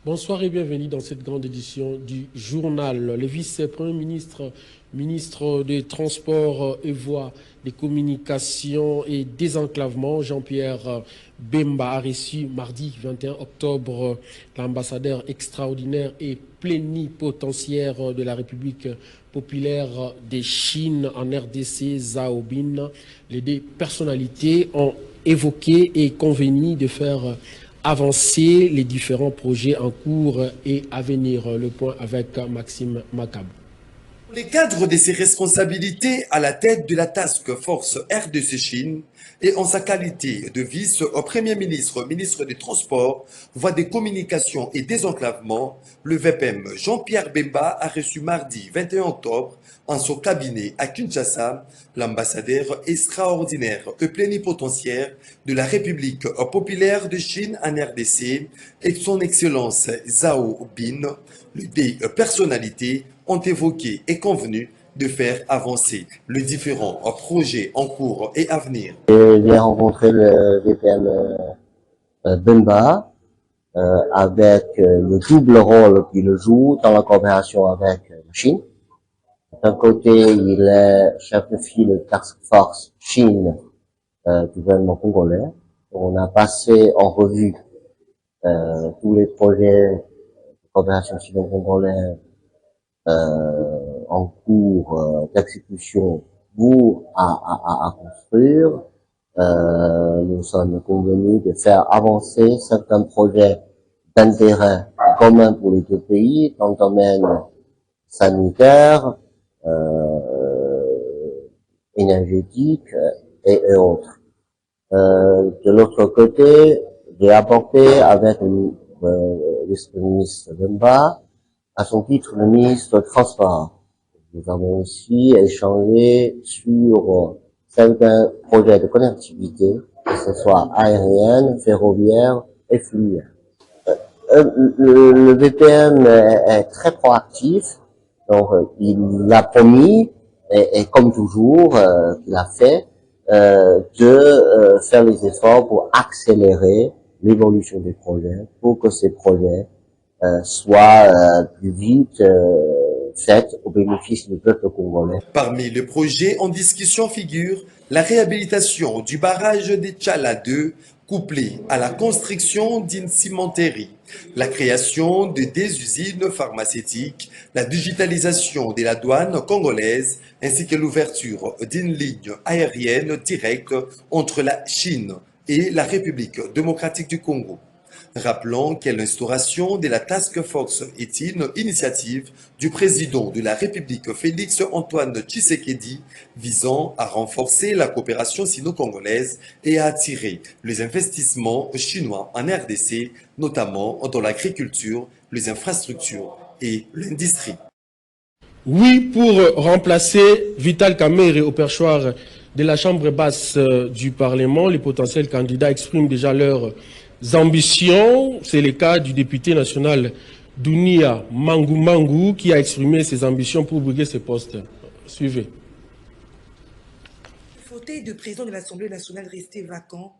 Bonsoir et bienvenue dans cette grande édition du journal. Le vice-premier ministre, ministre des Transports et Voies, des Communications et Désenclavement, Jean-Pierre Bemba, a reçu mardi 21 octobre l'ambassadeur extraordinaire et plénipotentiaire de la République populaire de Chine en RDC, Zhao Bin. Les deux personnalités ont évoqué et convenu de faire avancer les différents projets en cours et à venir. Le point avec Maxime Macab. Dans le cadre de ses responsabilités à la tête de la Task Force RDC Chine et en sa qualité de vice-premier ministre, ministre des Transports, Voies des Communications et Désenclavement, le VPM Jean-Pierre Bemba a reçu mardi 21 octobre en son cabinet à Kinshasa l'ambassadeur extraordinaire et plénipotentiaire de la République populaire de Chine en RDC et son Excellence Zhao Bin. Les deux personnalités ont évoqué et convenu de faire avancer les différents projets en cours et à venir. J'ai rencontré le VPM Bemba avec le double rôle qu'il joue dans la coopération avec la Chine. D'un côté, il est chef de file de Task Force Chine du gouvernement congolais. On a passé en revue tous les projets de coopération sino-congolaise en cours d'exécution pour à construire. Nous sommes convenus de faire avancer certains projets d'intérêt commun pour les deux pays dans le domaine sanitaire, énergétique et autres. De l'autre côté, j'ai apporté avec le vice-ministre Bemba, à son titre le ministre des Transports. Nous avons aussi échangé sur certains projets de connectivité, que ce soit aérienne, ferroviaire et fluviaire. Le VPM est très proactif, donc il l'a promis, et comme toujours, il a fait, de faire les efforts pour accélérer l'évolution des projets, pour que ces projets soient plus vite faits au bénéfice du peuple congolais. Parmi les projets en discussion figure la réhabilitation du barrage de Tchala 2, couplée à la construction d'une cimenterie, la création de des usines pharmaceutiques, la digitalisation de la douane congolaise, ainsi que l'ouverture d'une ligne aérienne directe entre la Chine et la République démocratique du Congo. Rappelons que l'instauration de la Task Force est une initiative du président de la République Félix-Antoine Tshisekedi visant à renforcer la coopération sino-congolaise et à attirer les investissements chinois en RDC, notamment dans l'agriculture, les infrastructures et l'industrie. Oui, pour remplacer Vital Kamerhe au perchoir de la Chambre basse du Parlement, les potentiels candidats expriment déjà leurs ambitions. C'est le cas du député national Dunia Mangu qui a exprimé ses ambitions pour briguer ce poste. Suivez. Le fauteuil de président de l'Assemblée nationale resté vacant,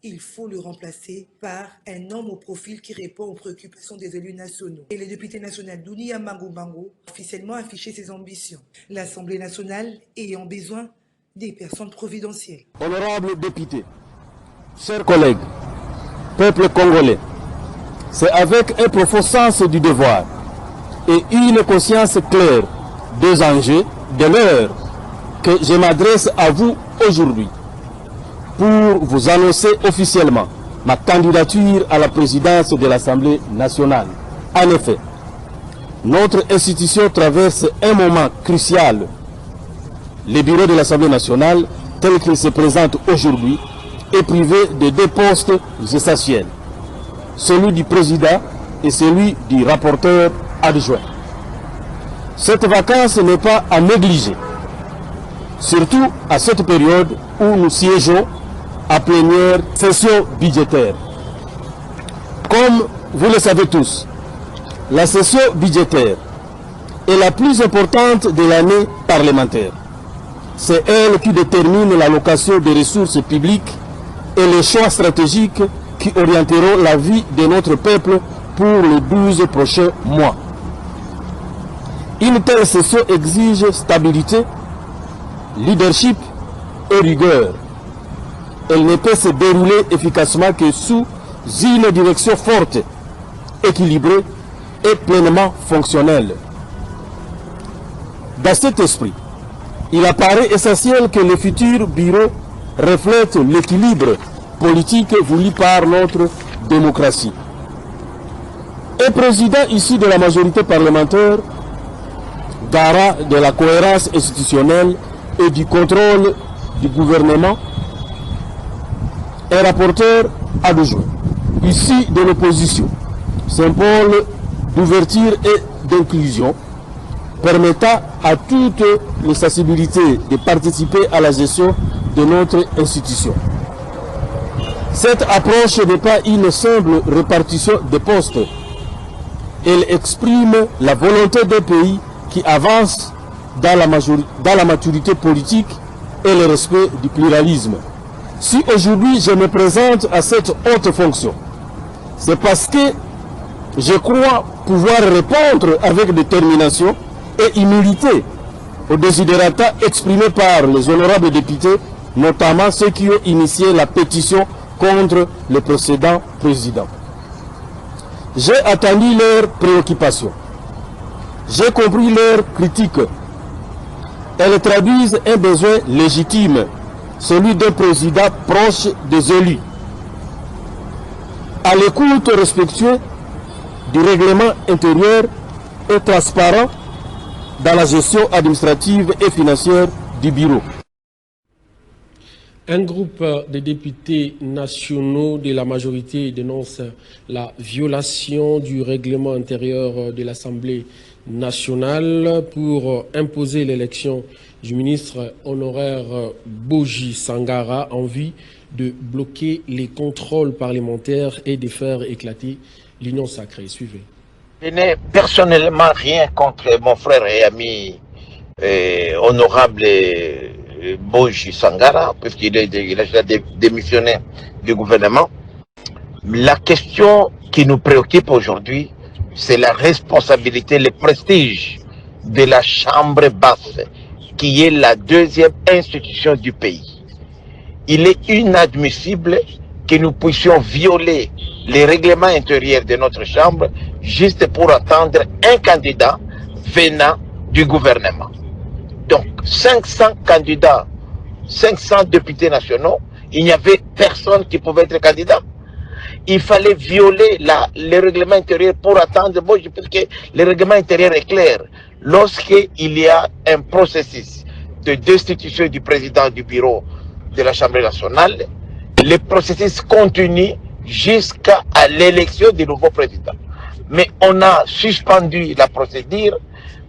il faut le remplacer par un homme au profil qui répond aux préoccupations des élus nationaux. Et le député national Dunia Mangu a officiellement affiché ses ambitions. L'Assemblée nationale ayant besoin des personnes providentielles. Honorables députés, chers collègues, peuple congolais, c'est avec un profond sens du devoir et une conscience claire des enjeux de l'heure que je m'adresse à vous aujourd'hui pour vous annoncer officiellement ma candidature à la présidence de l'Assemblée nationale. En effet, notre institution traverse un moment crucial. Le bureau de l'Assemblée nationale, tel qu'il se présente aujourd'hui, est privé de deux postes essentiels, celui du président et celui du rapporteur adjoint. Cette vacance n'est pas à négliger, surtout à cette période où nous siégeons à plénière session budgétaire. Comme vous le savez tous, la session budgétaire est la plus importante de l'année parlementaire. C'est elle qui détermine l'allocation des ressources publiques et les choix stratégiques qui orienteront la vie de notre peuple pour les 12 prochains mois. Une telle session exige stabilité, leadership et rigueur. Elle ne peut se dérouler efficacement que sous une direction forte, équilibrée et pleinement fonctionnelle. Dans cet esprit, il apparaît essentiel que le futur bureau reflète l'équilibre politique voulu par notre démocratie. Un président issu de la majorité parlementaire, garant de la cohérence institutionnelle et du contrôle du gouvernement, un rapporteur adjoint, issu de l'opposition, symbole d'ouverture et d'inclusion, permettant à toutes les sensibilités de participer à la gestion de notre institution. Cette approche n'est pas une simple répartition des postes. Elle exprime la volonté d'un pays qui avance dans la maturité politique et le respect du pluralisme. Si aujourd'hui je me présente à cette haute fonction, c'est parce que je crois pouvoir répondre avec détermination et humilité aux desiderata exprimés par les honorables députés, notamment ceux qui ont initié la pétition contre le précédent président. J'ai attendu leurs préoccupations. J'ai compris leurs critiques. Elles traduisent un besoin légitime, celui d'un président proche des élus, à l'écoute respectueuse du règlement intérieur et transparent dans la gestion administrative et financière du bureau. Un groupe de députés nationaux de la majorité dénonce la violation du règlement intérieur de l'Assemblée nationale pour imposer l'élection du ministre honoraire Boji Sangara en vue de bloquer les contrôles parlementaires et de faire éclater l'union sacrée. Suivez. Je n'ai personnellement rien contre mon frère et ami honorable Boji Sangara, puisqu'il a déjà démissionné du gouvernement. La question qui nous préoccupe aujourd'hui, c'est la responsabilité, le prestige de la Chambre basse, qui est la deuxième institution du pays. Il est inadmissible que nous puissions violer les règlements intérieurs de notre Chambre juste pour attendre un candidat venant du gouvernement. Donc, 500 candidats, 500 députés nationaux, il n'y avait personne qui pouvait être candidat. Il fallait violer le règlement intérieur pour attendre. Bon, je pense que le règlement intérieur est clair. Lorsqu'il y a un processus de destitution du président du bureau de la Chambre nationale, le processus continue jusqu'à l'élection du nouveau président. Mais on a suspendu la procédure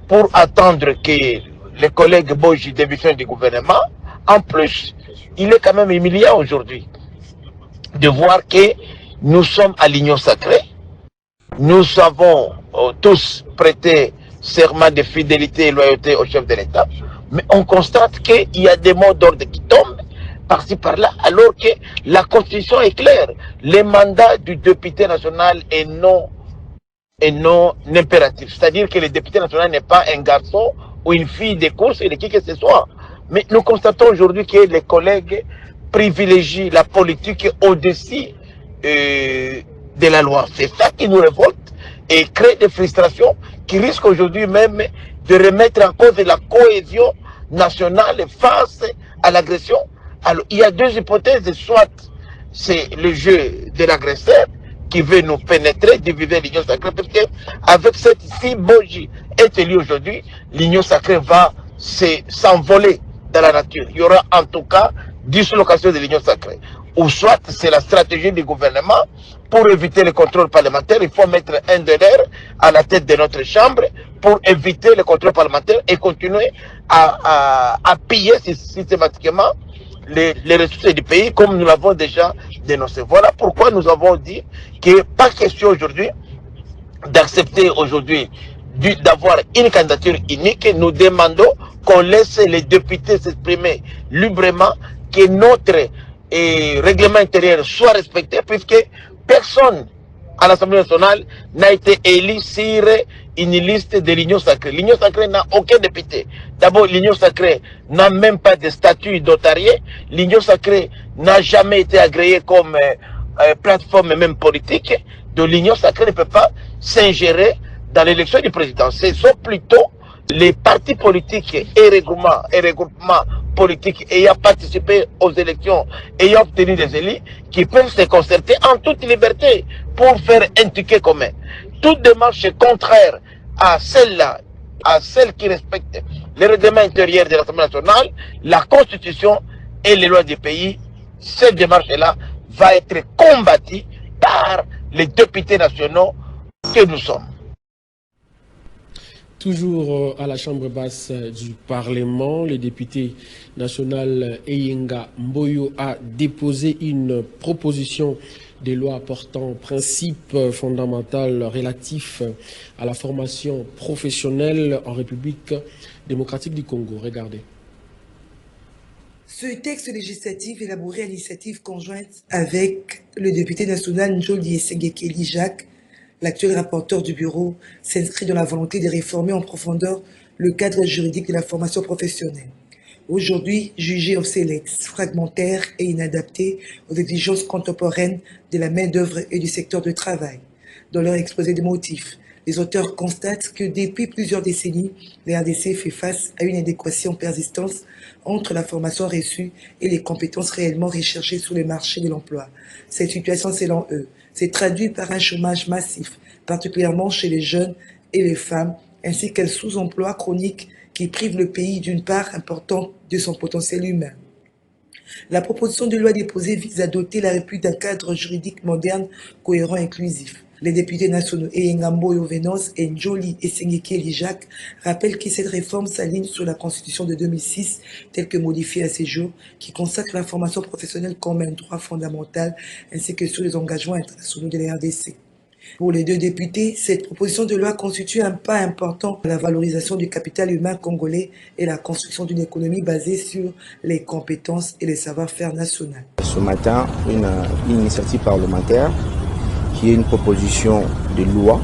pour attendre que les collègues Boji démissionnent du gouvernement. En plus, il est quand même humiliant aujourd'hui de voir que nous sommes à l'union sacrée. Nous avons tous prêté serment de fidélité et loyauté au chef de l'État. Mais on constate qu'il y a des mots d'ordre qui tombent par-ci par-là, alors que la Constitution est claire. Le mandat du député national est non impératif. C'est-à-dire que le député national n'est pas un garçon ou une fille de course et de qui que ce soit. Mais nous constatons aujourd'hui que les collègues privilégient la politique au-dessus de la loi. C'est ça qui nous révolte et crée des frustrations qui risquent aujourd'hui même de remettre en cause la cohésion nationale face à l'agression. Alors, il y a deux hypothèses. Soit c'est le jeu de l'agresseur qui veut nous pénétrer, diviser l'union sacrée, parce qu'avec cette si Boji est élu aujourd'hui, l'union sacrée va s'envoler dans la nature. Il y aura en tout cas dislocation de l'union sacrée. Ou soit c'est la stratégie du gouvernement pour éviter le contrôle parlementaire. Il faut mettre un de leurs à la tête de notre chambre pour éviter le contrôle parlementaire et continuer à piller systématiquement les ressources du pays comme nous l'avons déjà dénoncé. Voilà pourquoi nous avons dit qu'il n'est pas question aujourd'hui d'accepter aujourd'hui d'avoir une candidature unique. Nous demandons qu'on laisse les députés s'exprimer librement, que notre règlement intérieur soit respecté, puisque personne à l'Assemblée nationale n'a été élu sur une liste de l'Union sacrée. L'Union sacrée n'a aucun député. D'abord, l'Union sacrée n'a même pas de statut notarié. L'Union sacrée n'a jamais été agréée comme plateforme même politique. Donc l'Union sacrée ne peut pas s'ingérer dans l'élection du président. Ce sont plutôt les partis politiques et regroupements politiques ayant participé aux élections, ayant obtenu des élus, qui peuvent se concerter en toute liberté pour faire un ticket commun. Toute démarche contraire à celle-là, à celle qui respecte les règlements intérieurs de l'Assemblée nationale, la Constitution et les lois du pays, cette démarche-là va être combattue par les députés nationaux que nous sommes. Toujours à la Chambre basse du Parlement, le député national Eyenga Mboyo a déposé une proposition de loi portant principes fondamentaux relatifs à la formation professionnelle en République démocratique du Congo. Regardez. Ce texte législatif élaboré à l'initiative conjointe avec le député national Njoli Esengekeli Jacques, l'actuel rapporteur du bureau, s'inscrit dans la volonté de réformer en profondeur le cadre juridique de la formation professionnelle. Aujourd'hui jugé obsolète, fragmentaire et inadapté aux exigences contemporaines de la main-d'œuvre et du secteur du travail. Dans leur exposé des motifs, les auteurs constatent que depuis plusieurs décennies, les RDC fait face à une inadéquation persistante entre la formation reçue et les compétences réellement recherchées sur le marché de l'emploi. Cette situation, selon eux, s'est traduite par un chômage massif, particulièrement chez les jeunes et les femmes, ainsi qu'un sous-emploi chronique qui prive le pays d'une part importante de son potentiel humain. La proposition de loi déposée vise à doter la République d'un cadre juridique moderne, cohérent et inclusif. Les députés nationaux Eyenga Mboyo Venance et Njoli Esengekeli Jacques rappellent que cette réforme s'aligne sur la Constitution de 2006, telle que modifiée à ces jours, qui consacre la formation professionnelle comme un droit fondamental, ainsi que sur les engagements internationaux de la RDC. Pour les deux députés, cette proposition de loi constitue un pas important dans la valorisation du capital humain congolais et la construction d'une économie basée sur les compétences et les savoir-faire nationaux. Ce matin, une initiative parlementaire qui est une proposition de loi,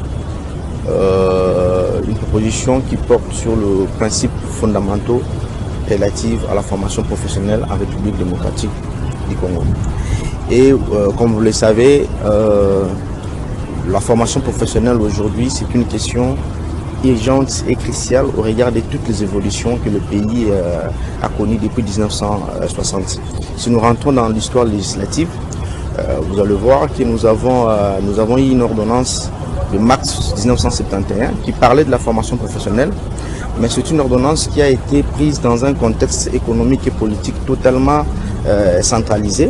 une proposition qui porte sur le principe fondamentaux relatifs à la formation professionnelle en République démocratique du Congo. Et comme vous le savez, la formation professionnelle aujourd'hui, c'est une question urgente et cruciale au regard de toutes les évolutions que le pays a connues depuis 1960. Si nous rentrons dans l'histoire législative, vous allez voir que nous avons eu une ordonnance de mars 1971 qui parlait de la formation professionnelle, mais c'est une ordonnance qui a été prise dans un contexte économique et politique totalement centralisé.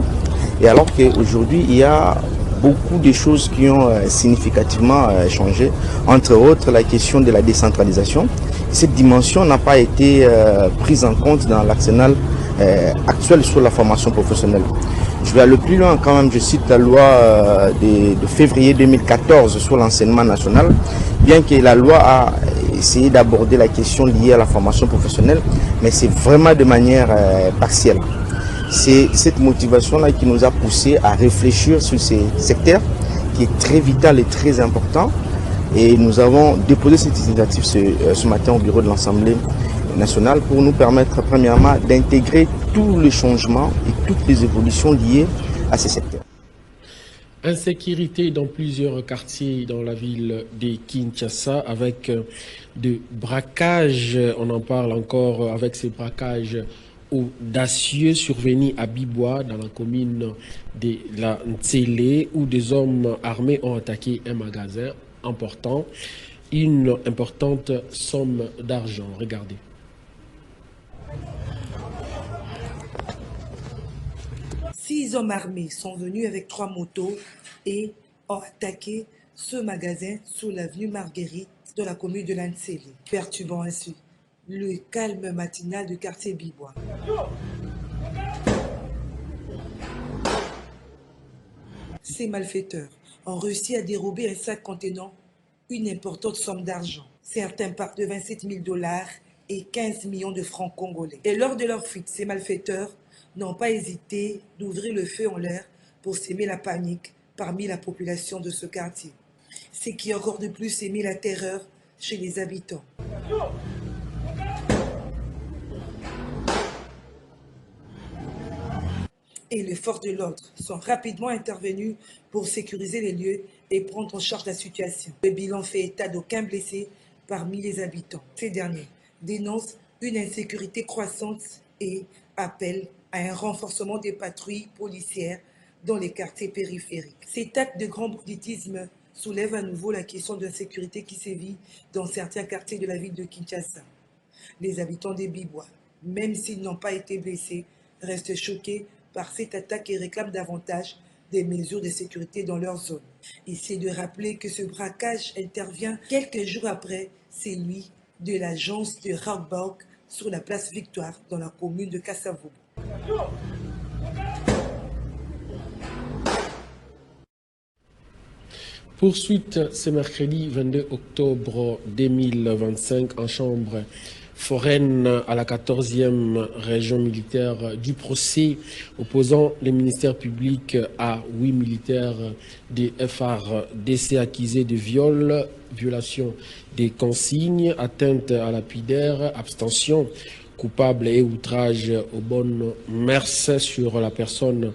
Et alors qu'aujourd'hui, il y a beaucoup de choses qui ont significativement changé, entre autres la question de la décentralisation. Cette dimension n'a pas été prise en compte dans l'arsenal actuel sur la formation professionnelle. Je vais aller plus loin quand même, je cite la loi de février 2014 sur l'enseignement national, bien que la loi a essayé d'aborder la question liée à la formation professionnelle, mais c'est vraiment de manière partielle. C'est cette motivation-là qui nous a poussé à réfléchir sur ces secteurs qui est très vital et très important. Et nous avons déposé cette initiative ce matin au bureau de l'Assemblée nationale pour nous permettre premièrement d'intégrer tous les changements et toutes les évolutions liées à ces secteurs. Insécurité dans plusieurs quartiers dans la ville de Kinshasa avec de braquages. On en parle encore avec ces braquages audacieux survenus à Bibois dans la commune de la Ntsele où des hommes armés ont attaqué un magasin important, une importante somme d'argent. Regardez. Six hommes armés sont venus avec 3 motos et ont attaqué ce magasin sur l'avenue Marguerite de la commune de l'Antsele, perturbant ainsi le calme matinal du quartier Bibois. Ces malfaiteurs ont réussi à dérober un sac contenant une importante somme d'argent. Certains partent de 27 000 $ et 15 millions de francs congolais. Et lors de leur fuite, ces malfaiteurs n'ont pas hésité d'ouvrir le feu en l'air pour s'aimer la panique parmi la population de ce quartier. Ce qui encore de plus a mis la terreur chez les habitants. Et les forces de l'ordre sont rapidement intervenus pour sécuriser les lieux et prendre en charge la situation. Le bilan fait état d'aucun blessé parmi les habitants. Ces derniers dénoncent une insécurité croissante et appellent à un renforcement des patrouilles policières dans les quartiers périphériques. Cet acte de grand banditisme soulève à nouveau la question de l'insécurité qui sévit dans certains quartiers de la ville de Kinshasa. Les habitants des Bibois, même s'ils n'ont pas été blessés, restent choqués par cette attaque et réclament davantage des mesures de sécurité dans leur zone. Ici de rappeler que ce braquage intervient quelques jours après celui de l'agence de Raubach sur la place Victoire dans la commune de Kasavubu. Poursuite ce mercredi 22 octobre 2025 en chambre foraine à la 14e région militaire du procès opposant les ministères publics à 8 militaires des FARDC accusés de violation des consignes, atteinte à lapidaire, abstention coupable et outrage aux bonnes mœurs sur la personne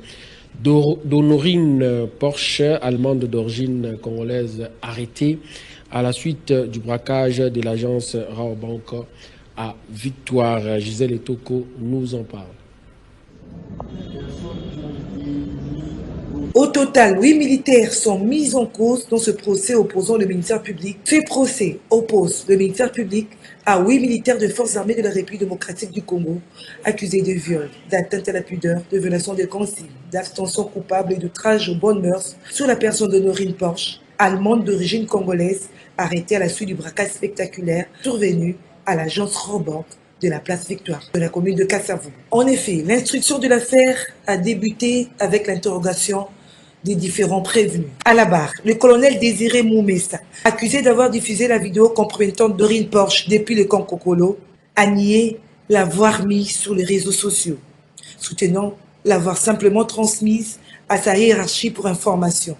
d'Honorine Porsche, allemande d'origine congolaise, arrêtée à la suite du braquage de l'agence Raobank à Victoire. Gisèle Etoko nous en parle. Au total, 8 militaires sont mis en cause dans ce procès opposant le ministère public. Ce procès oppose le ministère public à 8 militaires de forces armées de la République démocratique du Congo, accusés de viol, d'atteinte à la pudeur, de violation des consignes, d'abstention coupable et d'outrage aux bonnes mœurs sur la personne d'Honorine Porsche, allemande d'origine congolaise, arrêtée à la suite du braquage spectaculaire survenu à l'agence Raobank de la place Victoire de la commune de Kasavubu. En effet, l'instruction de l'affaire a débuté avec l'interrogation des différents prévenus. À la barre, le colonel Désiré Moumessa, accusé d'avoir diffusé la vidéo compromettante d'Honorine Porsche depuis le camp Kokolo, a nié l'avoir mise sur les réseaux sociaux, soutenant l'avoir simplement transmise à sa hiérarchie pour information.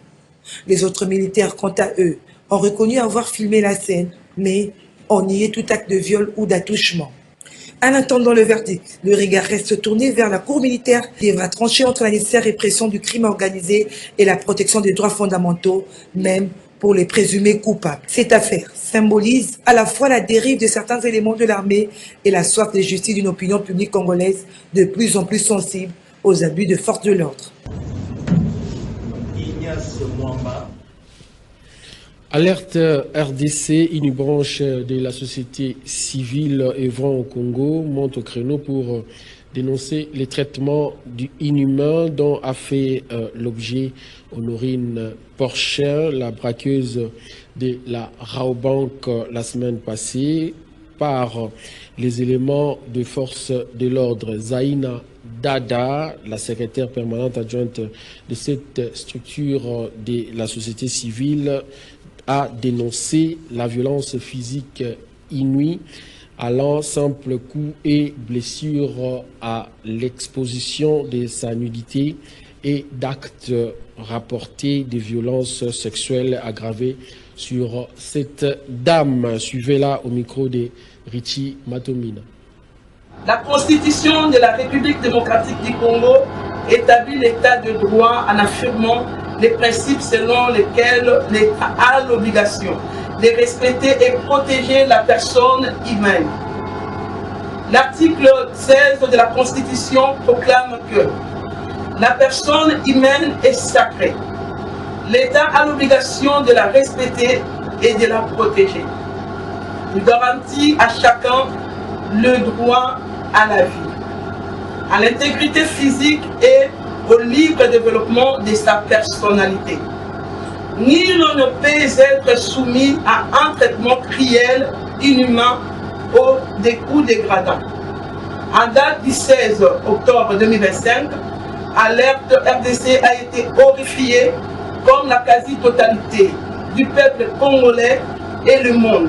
Les autres militaires, quant à eux, ont reconnu avoir filmé la scène, mais ont nié tout acte de viol ou d'attouchement. En attendant le verdict, le regard reste tourné vers la cour militaire qui devra trancher entre la nécessaire répression du crime organisé et la protection des droits fondamentaux, même pour les présumés coupables. Cette affaire symbolise à la fois la dérive de certains éléments de l'armée et la soif de justice d'une opinion publique congolaise de plus en plus sensible aux abus de force de l'ordre. Alerte RDC, une branche de la société civile œuvrant au Congo, monte au créneau pour dénoncer les traitements inhumains dont a fait l'objet Honorine Porsche, la braqueuse de la Raobank la semaine passée, par les éléments de force de l'ordre. Zaina Dada, la secrétaire permanente adjointe de cette structure de la société civile, a dénoncé la violence physique inouïe, allant simple coups et blessures à l'exposition de sa nudité et d'actes rapportés de violences sexuelles aggravées sur cette dame. Suivez-la au micro de Richie Matomina. La Constitution de la République démocratique du Congo établit l'état de droit en affirmant les principes selon lesquels l'État a l'obligation de respecter et protéger la personne humaine. L'article 16 de la Constitution proclame que la personne humaine est sacrée. L'État a l'obligation de la respecter et de la protéger. Il garantit à chacun le droit à la vie, à l'intégrité physique et au libre développement de sa personnalité. Nul ne peut être soumis à un traitement cruel, inhumain ou des coups dégradants. En date du 16 octobre 2025, Alerte RDC a été horrifiée comme la quasi-totalité du peuple congolais et le monde,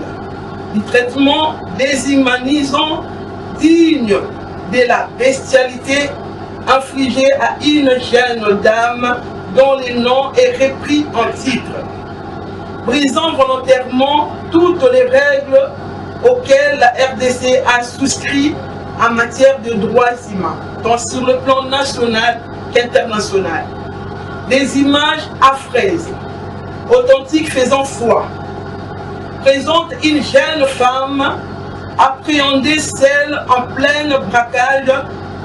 du traitement déshumanisant digne de la bestialité infligée à une jeune dame dont le nom est repris en titre, brisant volontairement toutes les règles auxquelles la RDC a souscrit en matière de droits humains, tant sur le plan national qu'international. Des images affreuses, authentiques faisant foi, présentent une jeune femme appréhendée seule en plein braquage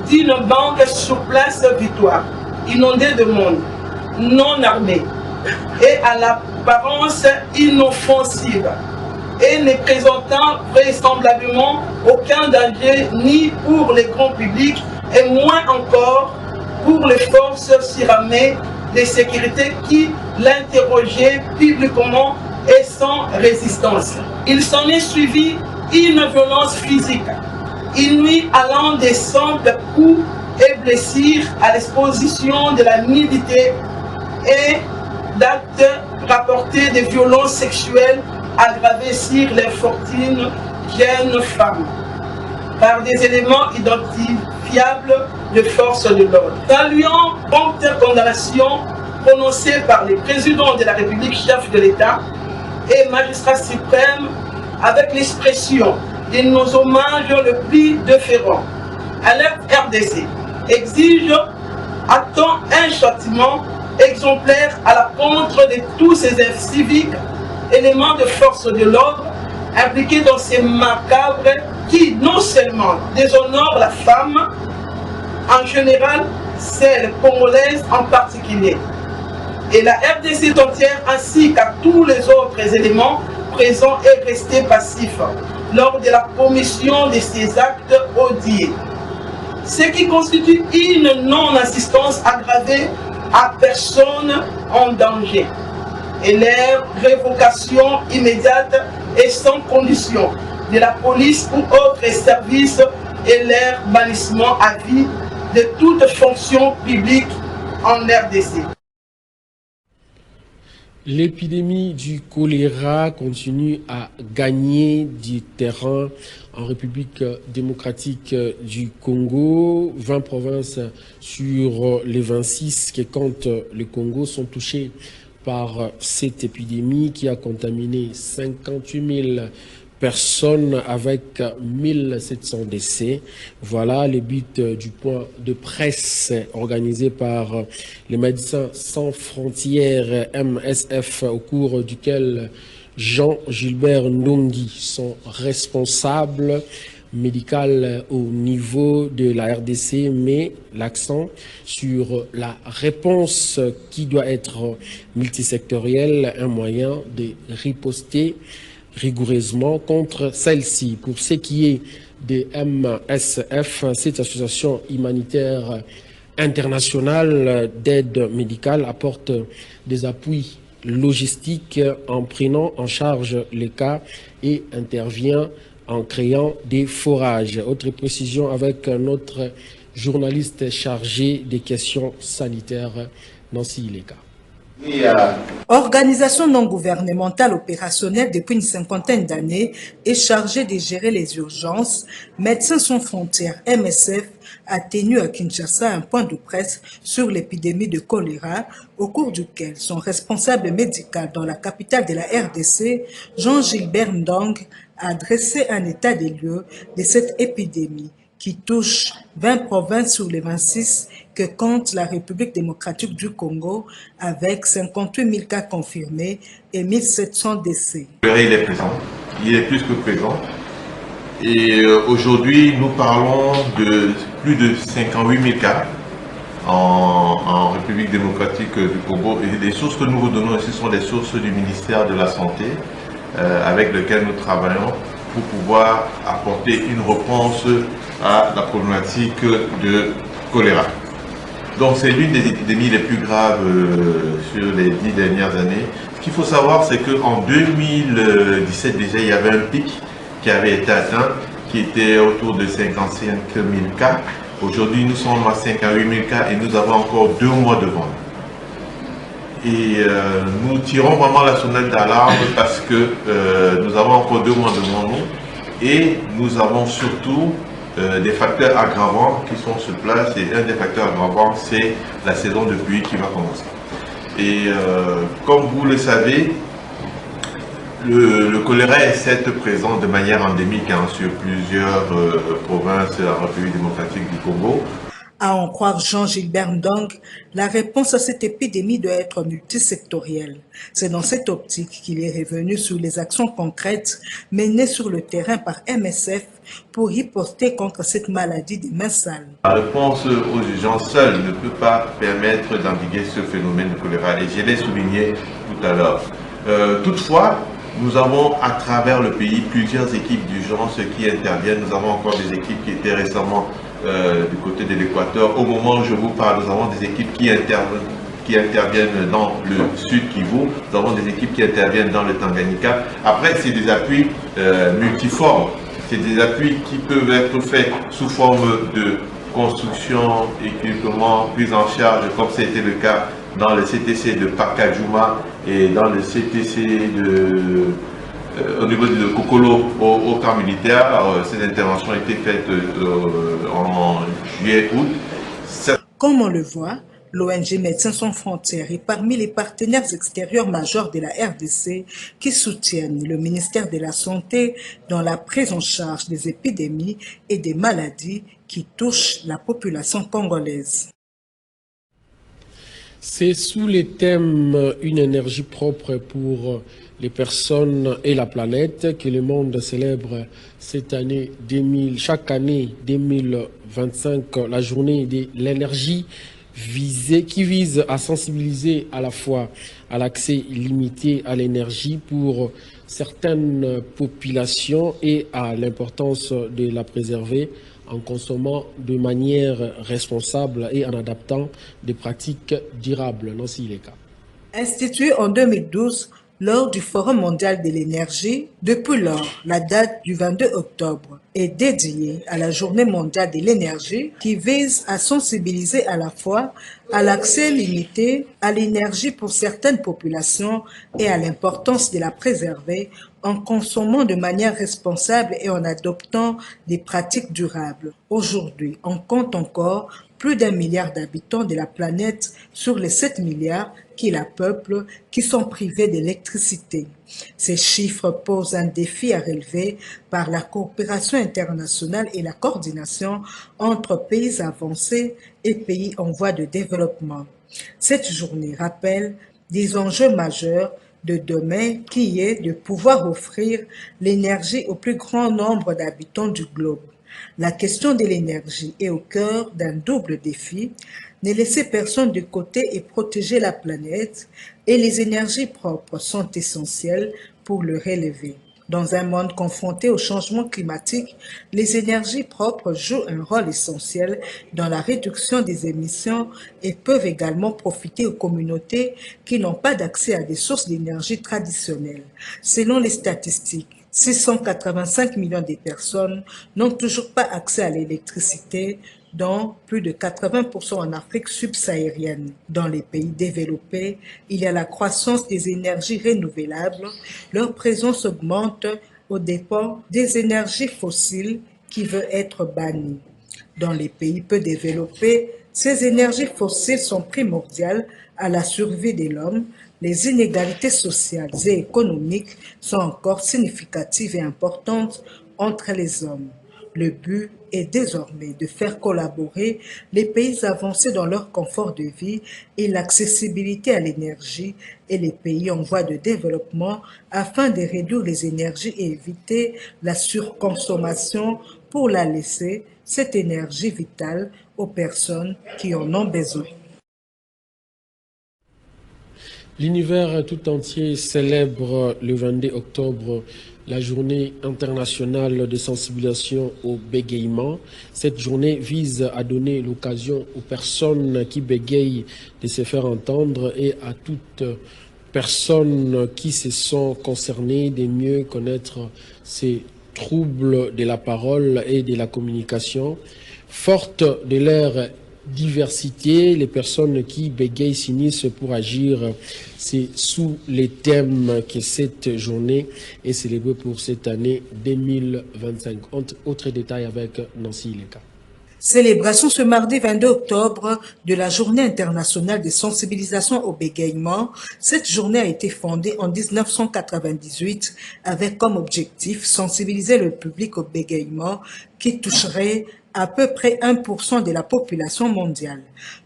d'une banque sur place Victoire, inondée de monde, non armée et à l'apparence inoffensive et ne présentant vraisemblablement aucun danger ni pour le grand public et moins encore pour les forces suramées de sécurité qui l'interrogeaient publiquement et sans résistance. Il s'en est suivi une violence physique, inouïe allant des simples coups et blessures à l'exposition de la nudité et d'actes rapportés de violences sexuelles aggravées sur les fortunes jeunes femmes par des éléments identifiables de force de l'ordre. Saluant prompte condamnation prononcée par le président de la République, chef de l'État et magistrat suprême, avec l'expression de nos hommages le plus déférents. Alerte RDC exige à temps un châtiment exemplaire à l'encontre de tous ces civiques, éléments de force de l'ordre impliqués dans ces macabres qui non seulement déshonorent la femme en général, celle congolaise en particulier, et la RDC entière ainsi qu'à tous les autres éléments présents et restés passifs lors de la commission de ces actes odieux, ce qui constitue une non-assistance aggravée à personne en danger et leur révocation immédiate et sans condition de la police ou autres services et leur bannissement à vie de toute fonction publique en RDC. L'épidémie du choléra continue à gagner du terrain en République démocratique du Congo. 20 provinces sur les 26 qui comptent le Congo sont touchées par cette épidémie qui a contaminé 58 000 personnes avec 1700 décès. Voilà le but du point de presse organisé par les Médecins sans frontières MSF au cours duquel Jean-Gilbert Ndongi, son responsable médical au niveau de la RDC, met l'accent sur la réponse qui doit être multisectorielle, un moyen de riposter rigoureusement contre celle-ci. Pour ce qui est de MSF, cette association humanitaire internationale d'aide médicale apporte des appuis logistiques en prenant en charge les cas et intervient en créant des forages. Autre précision avec notre journaliste chargé des questions sanitaires, Nancy Ileka. Organisation non gouvernementale opérationnelle depuis une cinquantaine d'années et chargée de gérer les urgences, Médecins sans frontières MSF a tenu à Kinshasa un point de presse sur l'épidémie de choléra, au cours duquel son responsable médical dans la capitale de la RDC, Jean-Gilbert Ndong, a dressé un état des lieux de cette épidémie qui touche 20 provinces sur les 26 que compte la République démocratique du Congo, avec 58 000 cas confirmés et 1700 décès. Il est présent, il est plus que présent. Et aujourd'hui, nous parlons de plus de 58 000 cas en République démocratique du Congo. Et les sources que nous vous donnons ici sont des sources du ministère de la Santé avec lequel nous travaillons pour pouvoir apporter une réponse à la problématique de choléra. Donc c'est l'une des épidémies les plus graves sur les 10 dernières années. Ce qu'il faut savoir, c'est qu'en 2017 déjà, il y avait un pic qui avait été atteint, qui était autour de 55 000 cas. Aujourd'hui, nous sommes à 58 000 cas et nous avons encore 2 mois devant nous. Et nous tirons vraiment la sonnette d'alarme parce que nous avons encore 2 mois devant nous et nous avons surtout des facteurs aggravants qui sont sur place, et un des facteurs aggravants, c'est la saison de pluie qui va commencer. Et comme vous le savez, le choléra est certes présent de manière endémique sur plusieurs provinces de la République démocratique du Congo. À en croire Jean-Gilbert Ndong, la réponse à cette épidémie doit être multisectorielle. C'est dans cette optique qu'il est revenu sur les actions concrètes menées sur le terrain par MSF pour riposter contre cette maladie des mains sales. La réponse aux urgences seules ne peut pas permettre d'endiguer ce phénomène de choléra, et je l'ai souligné tout à l'heure. Toutefois, nous avons à travers le pays plusieurs équipes d'urgence qui interviennent. Nous avons encore des équipes qui étaient récemment du côté de l'Équateur. Au moment où je vous parle, nous avons des équipes qui interviennent dans le sud Kivu. Nous avons des équipes qui interviennent dans le Tanganyika. Après, c'est des appuis multiformes. C'est des appuis qui peuvent être faits sous forme de construction, équipement, prise en charge, comme ça a été le cas dans le CTC de Pakajuma et dans le CTC au niveau de Kokolo au camp militaire. Alors, ces interventions ont été faites en juillet-août. Comme on le voit, l'ONG Médecins sans frontières est parmi les partenaires extérieurs majeurs de la RDC qui soutiennent le ministère de la Santé dans la prise en charge des épidémies et des maladies qui touchent la population congolaise. C'est sous les thèmes « Une énergie propre pour les personnes et la planète » que le monde célèbre cette année chaque année 2025 la journée de l'énergie qui vise à sensibiliser à la fois à l'accès limité à l'énergie pour certaines populations et à l'importance de la préserver en consommant de manière responsable et en adaptant des pratiques durables. Nancy Ileka. Institué en 2012 lors du Forum mondial de l'énergie, depuis lors, la date du 22 octobre est dédiée à la Journée mondiale de l'énergie qui vise à sensibiliser à la fois à l'accès limité à l'énergie pour certaines populations et à l'importance de la préserver en consommant de manière responsable et en adoptant des pratiques durables. Aujourd'hui, on compte encore plus d'1 milliard d'habitants de la planète sur les 7 milliards qui la peuplent, qui sont privés d'électricité. Ces chiffres posent un défi à relever par la coopération internationale et la coordination entre pays avancés et pays en voie de développement. Cette journée rappelle des enjeux majeurs de demain qui est de pouvoir offrir l'énergie au plus grand nombre d'habitants du globe. La question de l'énergie est au cœur d'un double défi, ne laisser personne de côté et protéger la planète, et les énergies propres sont essentielles pour le relever. Dans un monde confronté au changement climatique, les énergies propres jouent un rôle essentiel dans la réduction des émissions et peuvent également profiter aux communautés qui n'ont pas d'accès à des sources d'énergie traditionnelles. Selon les statistiques, 685 millions de personnes n'ont toujours pas accès à l'électricité, dont plus de 80% en Afrique subsaharienne. Dans les pays développés, il y a la croissance des énergies renouvelables. Leur présence augmente aux dépens des énergies fossiles qui veulent être bannies. Dans les pays peu développés, ces énergies fossiles sont primordiales à la survie de l'homme. Les inégalités sociales et économiques sont encore significatives et importantes entre les hommes. Le but est désormais de faire collaborer les pays avancés dans leur confort de vie et l'accessibilité à l'énergie et les pays en voie de développement afin de réduire les énergies et éviter la surconsommation pour la laisser, cette énergie vitale, aux personnes qui en ont besoin. L'univers tout entier célèbre le 22 octobre la journée internationale de sensibilisation au bégaiement. Cette journée vise à donner l'occasion aux personnes qui bégayent de se faire entendre et à toutes personnes qui se sont concernées de mieux connaître ces troubles de la parole et de la communication. Fortes de leur diversité, les personnes qui bégayent s'unissent pour agir. C'est sous les thèmes que cette journée est célébrée pour cette année 2025. Autre détail avec Nancy Ileka. Célébration ce mardi 22 octobre de la Journée internationale de sensibilisation au bégaiement. Cette journée a été fondée en 1998 avec comme objectif sensibiliser le public au bégaiement qui toucherait à peu près 1% de la population mondiale.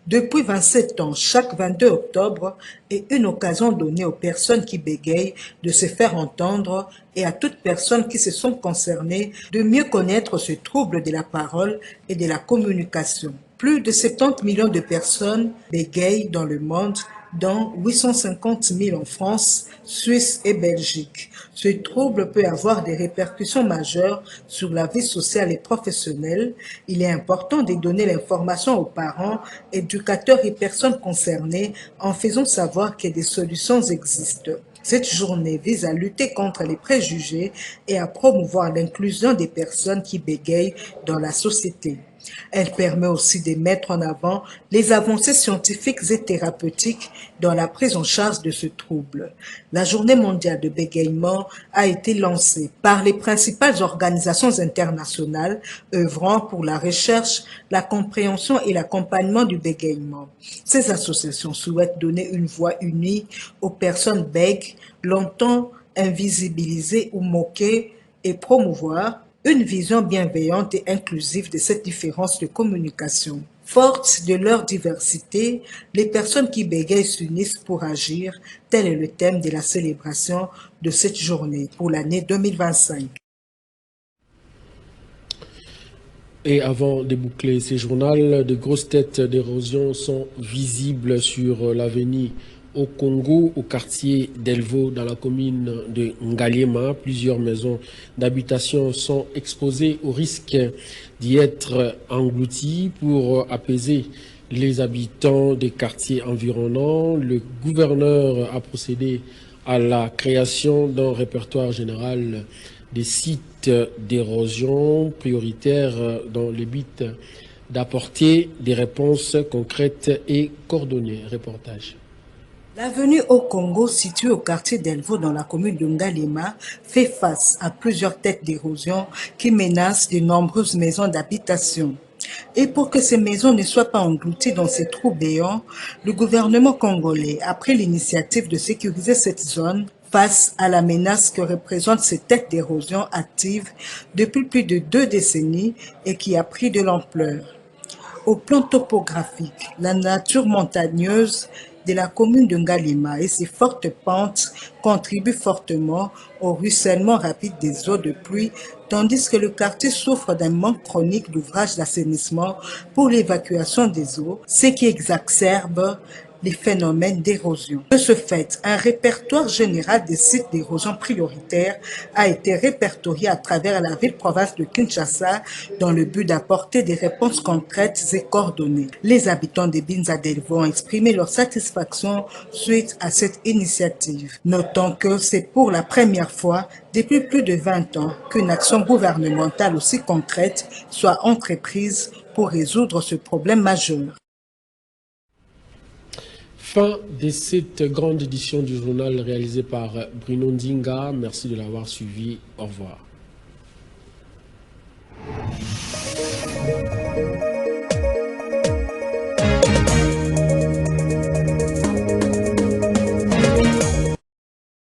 Depuis 27 ans, chaque 22 octobre est une occasion donnée aux personnes qui bégayent de se faire entendre et à toutes personnes qui se sont concernées de mieux connaître ce trouble de la parole et de la communication. Plus de 70 millions de personnes bégayent dans le monde, dont 850 000 en France, Suisse et Belgique. Ce trouble peut avoir des répercussions majeures sur la vie sociale et professionnelle. Il est important de donner l'information aux parents, éducateurs et personnes concernées en faisant savoir que des solutions existent. Cette journée vise à lutter contre les préjugés et à promouvoir l'inclusion des personnes qui bégayent dans la société. Elle permet aussi de mettre en avant les avancées scientifiques et thérapeutiques dans la prise en charge de ce trouble. La Journée mondiale de bégaiement a été lancée par les principales organisations internationales œuvrant pour la recherche, la compréhension et l'accompagnement du bégaiement. Ces associations souhaitent donner une voix unie aux personnes bègues, longtemps invisibilisées ou moquées, et promouvoir une vision bienveillante et inclusive de cette différence de communication. Fortes de leur diversité, les personnes qui bégayent s'unissent pour agir. Tel est le thème de la célébration de cette journée pour l'année 2025. Et avant de boucler ces journaux, de grosses têtes d'érosion sont visibles sur l'avenue au Congo, au quartier d'Elvo, dans la commune de Ngaliema. Plusieurs maisons d'habitation sont exposées au risque d'y être englouties. Pour apaiser les habitants des quartiers environnants, le gouverneur a procédé à la création d'un répertoire général des sites d'érosion prioritaires dans le but d'apporter des réponses concrètes et coordonnées. Reportage. L'avenue au Congo, située au quartier d'Elvo dans la commune de Ngaliema, fait face à plusieurs têtes d'érosion qui menacent de nombreuses maisons d'habitation. Et pour que ces maisons ne soient pas englouties dans ces trous béants, le gouvernement congolais a pris l'initiative de sécuriser cette zone face à la menace que représentent ces têtes d'érosion actives depuis plus de 2 décennies et qui a pris de l'ampleur. Au plan topographique, la nature montagneuse de la commune de Ngaliema et ses fortes pentes contribuent fortement au ruissellement rapide des eaux de pluie, tandis que le quartier souffre d'un manque chronique d'ouvrages d'assainissement pour l'évacuation des eaux, ce qui exacerbe les phénomènes d'érosion. De ce fait, un répertoire général des sites d'érosion prioritaires a été répertorié à travers la ville-province de Kinshasa dans le but d'apporter des réponses concrètes et coordonnées. Les habitants de Binza d'Elvo ont exprimé leur satisfaction suite à cette initiative. Notons que c'est pour la première fois depuis plus de 20 ans qu'une action gouvernementale aussi concrète soit entreprise pour résoudre ce problème majeur. Fin de cette grande édition du journal réalisé par Bruno Ndinga. Merci de l'avoir suivi. Au revoir.